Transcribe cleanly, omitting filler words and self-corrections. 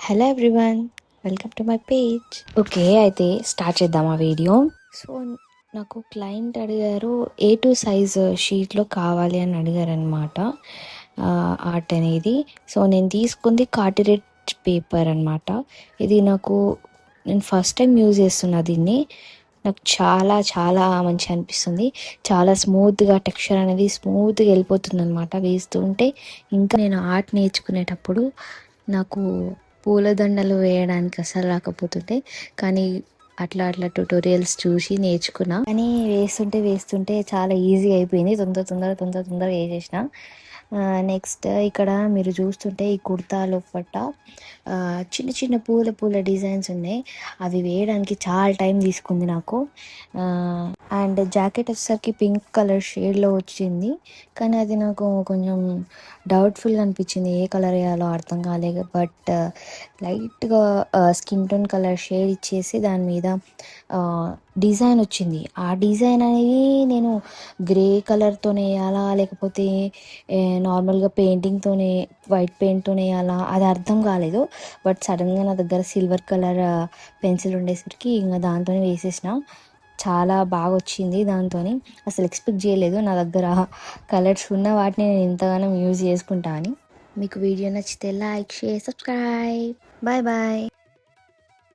Hello everyone, welcome to my page. Okay, అయితే start చేద్దాం ఆ వీడియో. సో నాకు క్లయింట్ అడిగారు A2 సైజ్ షీట్లో కావాలి అని అడిగారు అనమాట ఆర్ట్ అనేది. సో నేను తీసుకుంది కార్టరేట్ పేపర్ అనమాట. ఇది నేను ఫస్ట్ టైం యూజ్ చేస్తున్నా దీన్ని. నాకు చాలా చాలా మంచి అనిపిస్తుంది. చాలా స్మూత్గా టెక్స్చర్ అనేది స్మూత్గా వెళ్ళిపోతుంది అనమాట వేస్తుంటే. ఇంకా నేను ఆర్ట్ నేర్చుకునేటప్పుడు నాకు పూలదండలు వేయడానికి అసలు రాకపోతుంటే, కానీ అట్లా అట్లా ట్యూటోరియల్స్ చూసి నేర్చుకున్నా. కానీ వేస్తుంటే చాలా ఈజీ అయిపోయింది. తొందరగా వేసేసిన. నెక్స్ట్ ఇక్కడ మీరు చూస్తుంటే ఈ కుర్తా లోపట చిన్న చిన్న పూల డిజైన్స్ ఉన్నాయి. అవి వేయడానికి చాలా టైం తీసుకుంది నాకు. అండ్ జాకెట్ వచ్చేసరికి పింక్ కలర్ షేడ్లో వచ్చింది, కానీ అది నాకు కొంచెం డౌట్ఫుల్గా అనిపించింది. ఏ కలర్ వేయాలో అర్థం కాలేదు. బట్ లైట్గా స్కిన్ టోన్ కలర్ షేడ్ ఇచ్చేసి దాని మీద డిజైన్ వచ్చింది. ఆ డిజైన్ అనేది నేను గ్రే కలర్తోనే వేయాలా, లేకపోతే నార్మల్గా పెయింటింగ్తోనే వైట్ పెయింట్తోనే వేయాలా, అది అర్థం కాలేదు. బట్ సడన్గా నా దగ్గర సిల్వర్ కలర్ పెన్సిల్ ఉండేసరికి ఇంకా దాంతోనే వేసేసిన. చాలా బాగా వచ్చింది. దాంతో అసలు ఎక్స్పెక్ట్ చేయలేదు నా దగ్గర కలర్స్ ఉన్న వాటిని నేను ఇంతగానో యూజ్ చేసుకుంటా అని. మీకు వీడియో నచ్చితే like, share, subscribe. Bye bye.